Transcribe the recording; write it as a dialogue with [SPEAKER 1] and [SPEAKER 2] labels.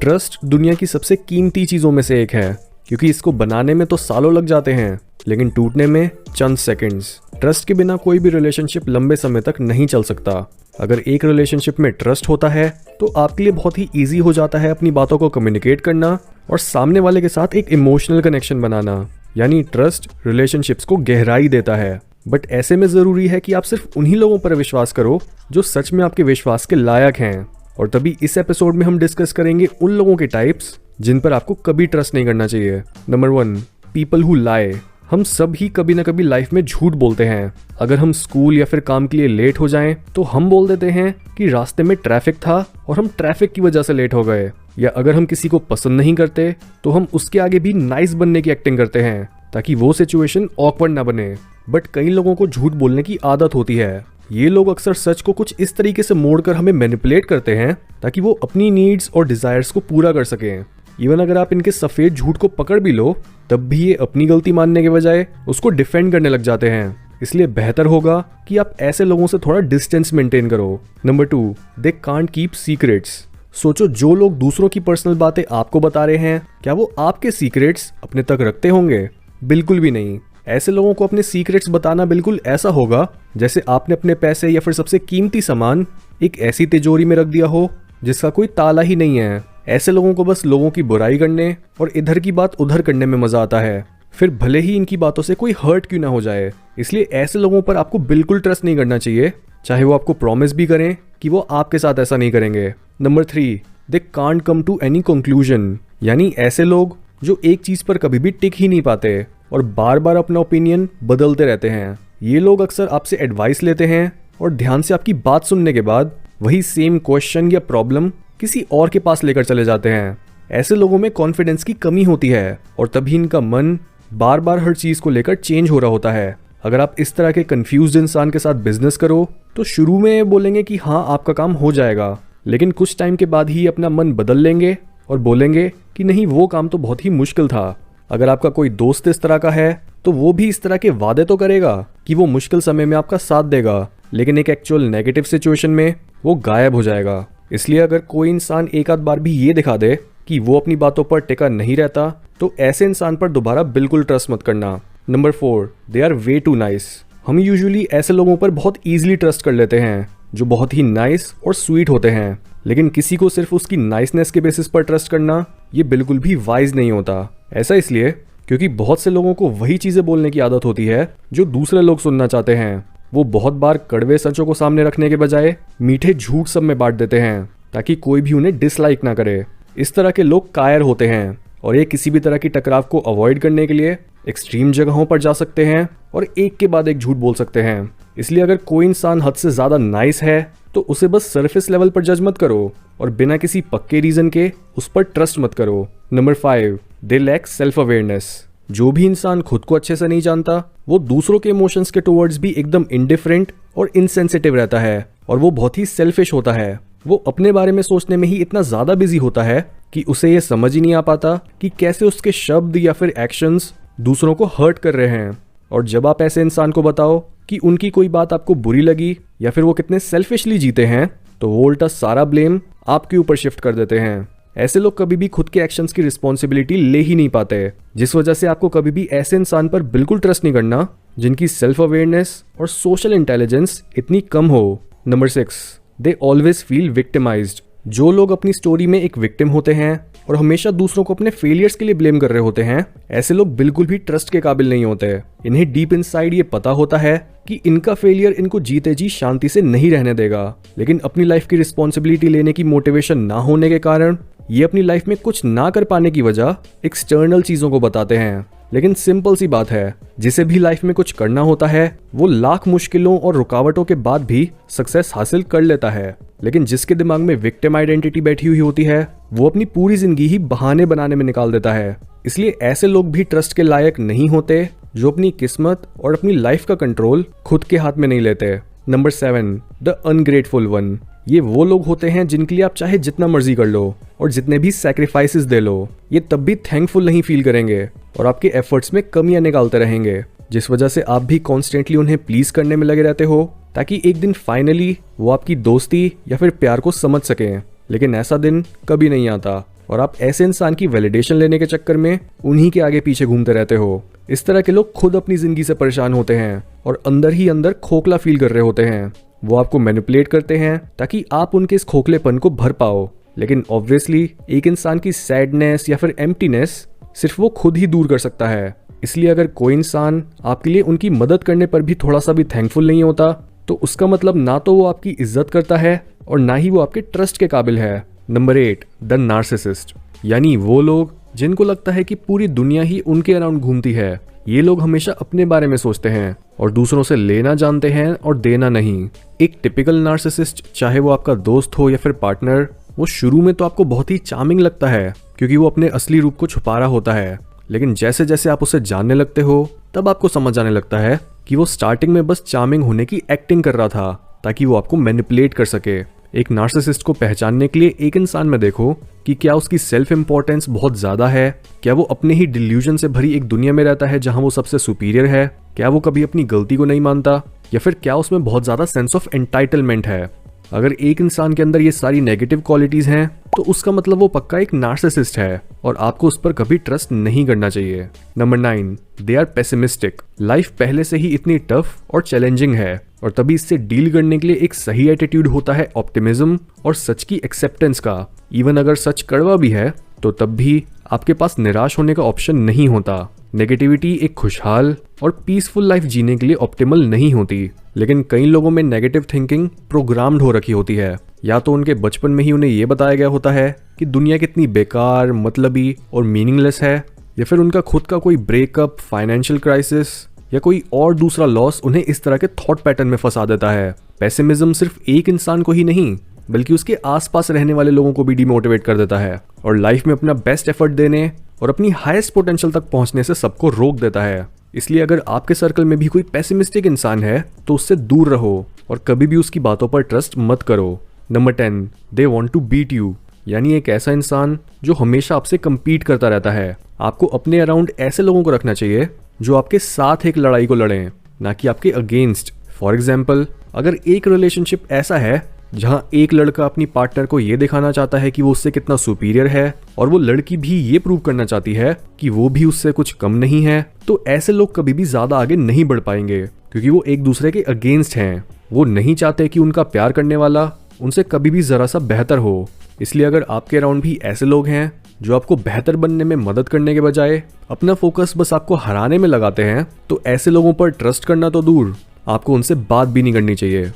[SPEAKER 1] Trust दुनिया की सबसे कीमती चीज़ों में से एक है, क्योंकि इसको बनाने में तो सालों लग जाते हैं लेकिन टूटने में चंद सेकंड्स। ट्रस्ट के बिना कोई भी रिलेशनशिप लंबे समय तक नहीं चल सकता। अगर एक रिलेशनशिप में ट्रस्ट होता है तो आपके लिए बहुत ही ईजी हो जाता है अपनी बातों को कम्युनिकेट करना और सामने वाले के साथ एक इमोशनल कनेक्शन बनाना। यानी ट्रस्ट रिलेशनशिप्स को गहराई देता है। बट ऐसे में ज़रूरी है कि आप सिर्फ उन्हीं लोगों पर विश्वास करो जो सच में आपके विश्वास के लायक हैं। और तभी इस एपिसोड में हम डिस्कस करेंगे उन लोगों के टाइप्स जिन पर आपको कभी ट्रस्ट नहीं करना चाहिए। नंबर 1, पीपल हु लाई। हम सब ही कभी ना कभी लाइफ में झूठ बोलते हैं। अगर हम स्कूल या फिर काम के लिए लेट हो जाएं तो हम बोल देते हैं कि रास्ते में ट्रैफिक था और हम ट्रैफिक की वजह से लेट हो गए। या अगर हम किसी को पसंद नहीं करते तो हम उसके आगे भी नाइस बनने की एक्टिंग करते हैं ताकि वो सिचुएशन ऑकवर्ड ना बने। बट कई लोगों को झूठ बोलने की आदत होती है। ये लोग अक्सर सच को कुछ इस तरीके से मोड़कर हमें मैनिपुलेट करते हैं ताकि वो अपनी नीड्स और डिजायर्स को पूरा कर सकें। इवन अगर आप इनके सफेद झूठ को पकड़ भी लो तब भी ये अपनी गलती मानने के बजाय उसको डिफेंड करने लग जाते हैं। इसलिए बेहतर होगा कि आप ऐसे लोगों से थोड़ा डिस्टेंस मेंटेन करो। Number 2, they can't keep secrets. सोचो, जो लोग दूसरों की पर्सनल बातें आपको बता रहे हैं, क्या वो आपके सीक्रेट्स अपने तक रखते होंगे? बिल्कुल भी नहीं। ऐसे लोगों को अपने सीक्रेट्स बताना बिल्कुल ऐसा होगा जैसे आपने अपने पैसे या फिर सबसे कीमती सामान एक ऐसी तिजोरी में रख दिया हो जिसका कोई ताला ही नहीं है। ऐसे लोगों को बस लोगों की बुराई करने और इधर की बात उधर करने में मजा आता है, फिर भले ही इनकी बातों से कोई हर्ट क्यों ना हो जाए। इसलिए ऐसे लोगों पर आपको बिल्कुल ट्रस्ट नहीं करना चाहिए, चाहे वो आपको प्रॉमिस भी करें कि वो आपके साथ ऐसा नहीं करेंगे। Number 3, they can't come to any conclusion. यानी ऐसे लोग जो एक चीज पर कभी भी टिक ही नहीं पाते और बार बार अपना ओपिनियन बदलते रहते हैं। ये लोग अक्सर आपसे एडवाइस लेते हैं और ध्यान से आपकी बात सुनने के बाद वही सेम क्वेश्चन या प्रॉब्लम किसी और के पास लेकर चले जाते हैं। ऐसे लोगों में कॉन्फिडेंस की कमी होती है और तभी इनका मन बार बार हर चीज को लेकर चेंज हो रहा होता है। अगर आप इस तरह के कंफ्यूज्ड इंसान के साथ बिजनेस करो तो शुरू में बोलेंगे कि हाँ आपका काम हो जाएगा, लेकिन कुछ टाइम के बाद ही अपना मन बदल लेंगे और बोलेंगे कि नहीं, वो काम तो बहुत ही मुश्किल था। अगर आपका कोई दोस्त इस तरह का है तो वो भी इस तरह के वादे तो करेगा कि वो मुश्किल समय में आपका साथ देगा, लेकिन एक एक्चुअल नेगेटिव सिचुएशन में वो गायब हो जाएगा। इसलिए अगर कोई इंसान एक आध बार भी ये दिखा दे कि वो अपनी बातों पर टिका नहीं रहता तो ऐसे इंसान पर दोबारा बिल्कुल ट्रस्ट मत करना। Number 4, they are way too nice. हम यूजुअली ऐसे लोगों पर बहुत ईजिली ट्रस्ट कर लेते हैं जो बहुत ही नाइस और स्वीट होते हैं, लेकिन किसी को सिर्फ उसकी नाइसनेस के बेसिस पर ट्रस्ट करना ये बिल्कुल भी वाइज नहीं होता। ऐसा इसलिए क्योंकि बहुत से लोगों को वही चीजें बोलने की आदत होती है जो दूसरे लोग सुनना चाहते हैं। वो बहुत बार कड़वे सचों को सामने रखने के बजाय मीठे झूठ सब में बांट देते हैं ताकि कोई भी उन्हें डिसलाइक ना करे। इस तरह के लोग कायर होते हैं और ये किसी भी तरह की टकराव को अवॉइड करने के लिए एक्सट्रीम जगहों पर जा सकते हैं और एक के बाद एक झूठ बोल सकते हैं। इसलिए अगर कोई इंसान हद से ज्यादा नाइस है तो उसे बस सरफेस लेवल पर जज मत करो और बिना किसी पक्के रीजन के उस पर ट्रस्ट मत करो। Number 5, they lack self awareness. जो भी इंसान खुद को अच्छे से नहीं जानता वो दूसरों के इमोशंस के टुवर्ड्स भी एकदम इंडिफरेंट और इनसेंसिटिव रहता है और वो बहुत ही सेल्फिश होता है। वो अपने बारे में सोचने में ही इतना ज्यादा बिजी होता है कि उसे ये समझ ही नहीं आ पाता कि कैसे उसके शब्द या फिर एक्शंस दूसरों को हर्ट कर रहे हैं। और जब आप ऐसे इंसान को बताओ कि उनकी कोई बात आपको बुरी लगी या फिर वो कितने सेल्फिशली जीते हैं तो वो उल्टा सारा ब्लेम आपके ऊपर शिफ्ट कर देते हैं। ऐसे लोग कभी भी खुद के एक्शंस की रिस्पॉन्सिबिलिटी ले ही नहीं पाते, जिस वजह से आपको कभी भी ऐसे इंसान पर बिल्कुल ट्रस्ट नहीं करना जिनकी सेल्फ अवेयरनेस और सोशल इंटेलिजेंस इतनी कम हो। Number 6, they always feel victimised. जो लोग अपनी स्टोरी में एक विक्टिम होते हैं और हमेशा दूसरों को अपने फेलियर्स के लिए ब्लेम कर रहे होते हैं, ऐसे लोग बिल्कुल भी ट्रस्ट के काबिल नहीं होते। इन्हें डीप इनसाइड ये पता होता है कि इनका फेलियर इनको जीते जी शांति से नहीं रहने देगा, लेकिन अपनी लाइफ की रिस्पॉन्सिबिलिटी लेने की मोटिवेशन ना होने के कारण ये अपनी लाइफ में कुछ ना कर पाने की वजह एक्सटर्नल चीजों को बताते हैं। लेकिन सिंपल सी बात है, जिसे भी लाइफ में कुछ करना होता है वो लाख मुश्किलों और रुकावटों के बाद भी सक्सेस हासिल कर लेता है, लेकिन जिसके दिमाग में विक्टिम आइडेंटिटी बैठी हुई होती है वो अपनी पूरी जिंदगी ही बहाने बनाने में निकाल देता है। इसलिए ऐसे लोग भी ट्रस्ट के लायक नहीं होते जो अपनी किस्मत और अपनी लाइफ का कंट्रोल खुद के हाथ में नहीं लेते। Number 7, the ungrateful one. ये वो लोग होते हैं जिनके लिए आप चाहे जितना मर्जी कर लो और जितने भी सैक्रिफाइसेस दे लो, ये तब भी थैंकफुल नहीं फील करेंगे और आपके एफर्ट्स में कमियां निकालते रहेंगे, जिस वजह से आप भी कॉन्स्टेंटली उन्हें प्लीज करने में लगे रहते हो ताकि एक दिन फाइनली वो आपकी दोस्ती या फिर प्यार को समझ सकें। लेकिन ऐसा दिन कभी नहीं आता और आप ऐसे इंसान की वैलिडेशन लेने के चक्कर में उन्हीं के आगे पीछे घूमते रहते हो। इस तरह के लोग खुद अपनी जिंदगी से परेशान होते हैं और अंदर ही अंदर खोखला फील कर रहे होते हैं। वो आपको मैनिपुलेट करते हैं ताकि आप उनके इस खोखलेपन को भर पाओ। लेकिन ऑब्वियसली एक इंसान की सैडनेस या फिर एम्प्टीनेस सिर्फ वो खुद ही दूर कर सकता है। इसलिए अगर कोई इंसान आपके लिए उनकी मदद करने पर भी थोड़ा सा भी थैंकफुल नहीं होता, तो उसका मतलब ना तो वो आपकी इज्जत करता है और ना ही वो आपके ट्रस्ट के काबिल है। नंबर 8, द नार्सिसिस्ट, यानी वो लोग जिनको लगता है कि पूरी दुनिया ही उनके अराउंड घूमती है। ये लोग हमेशा अपने बारे में सोचते हैं और दूसरों से लेना जानते हैं और देना नहीं। एक टिपिकल नार्सिसिस्ट, चाहे वो आपका दोस्त हो या फिर पार्टनर, वो शुरू में तो आपको बहुत ही चार्मिंग लगता है क्योंकि वो अपने असली रूप को छुपा रहा होता है। लेकिन जैसे जैसे आप उसे जानने लगते हो तब आपको समझ आने लगता है कि वो स्टार्टिंग में बस चार्मिंग होने की एक्टिंग कर रहा था ताकि वो आपको मैनिपुलेट कर सके। एक नार्सिसिस्ट को पहचानने के लिए एक इंसान में देखो कि क्या उसकी सेल्फ इंपॉर्टेंस बहुत ज्यादा है, क्या वो अपने ही डिल्यूजन से भरी एक दुनिया में रहता है जहां वो सबसे सुपीरियर है, क्या वो कभी अपनी गलती को नहीं मानता, या फिर क्या उसमें बहुत ज्यादा सेंस ऑफ एंटाइटलमेंट है। अगर एक इंसान के अंदर ये सारी नेगेटिव क्वालिटीज हैं तो उसका मतलब वो पक्का एक नार्सिसिस्ट है और आपको उस पर कभी ट्रस्ट नहीं करना चाहिए। Number 9, they are pessimistic. Life पहले से ही इतनी टफ और चैलेंजिंग है और तभी इससे डील करने के लिए एक सही एटीट्यूड होता है ऑप्टिमिज्म और सच की एक्सेप्टेंस का। इवन अगर सच कड़वा भी है तो तब भी आपके पास निराश होने का ऑप्शन नहीं होता। नेगेटिविटी एक खुशहाल और पीसफुल लाइफ जीने के लिए ऑप्टिमल नहीं होती, लेकिन कई लोगों में नेगेटिव थिंकिंग प्रोग्राम्ड हो रखी होती है। या तो उनके बचपन में ही उन्हें ये बताया गया होता है कि दुनिया कितनी बेकार, मतलबी और मीनिंगलेस है, या फिर उनका खुद का कोई ब्रेकअप, फाइनेंशियल क्राइसिस या कोई और दूसरा लॉस उन्हें इस तरह के थॉट पैटर्न में फंसा देता है। पेसिमिज्म सिर्फ एक इंसान को ही नहीं बल्कि उसके आसपास रहने वाले लोगों को भी डिमोटिवेट कर देता है और लाइफ में अपना बेस्ट एफर्ट देने और अपनी हाईएस्ट पोटेंशियल तक पहुंचने से सबको रोक देता है। इसलिए अगर आपके सर्कल में भी कोई पेसिमिस्टिक इंसान है तो उससे दूर रहो और कभी भी उसकी बातों पर ट्रस्ट मत करो। Number 10, they want to beat you, यानी एक ऐसा इंसान जो हमेशा आपसे compete करता रहता है। आपको अपने अराउंड ऐसे लोगों को रखना चाहिए जो आपके साथ एक लड़ाई को लड़ें, ना कि आपके अगेंस्ट। फॉर एग्जाम्पल, अगर एक रिलेशनशिप ऐसा है जहां एक लड़का अपनी पार्टनर को ये दिखाना चाहता है कि वो उससे कितना सुपीरियर है और वो लड़की भी ये प्रूव करना चाहती है कि वो भी उससे कुछ कम नहीं है, तो ऐसे लोग कभी भी ज्यादा आगे नहीं बढ़ पाएंगे क्योंकि वो एक दूसरे के अगेंस्ट हैं। वो नहीं चाहते कि उनका प्यार करने वाला उनसे कभी भी जरा सा बेहतर हो। इसलिए अगर आपके अराउंड भी ऐसे लोग हैं जो आपको बेहतर बनने में मदद करने के बजाय अपना फोकस बस आपको हराने में लगाते हैं, तो ऐसे लोगों पर ट्रस्ट करना तो दूर, आपको उनसे बात भी नहीं करनी चाहिए।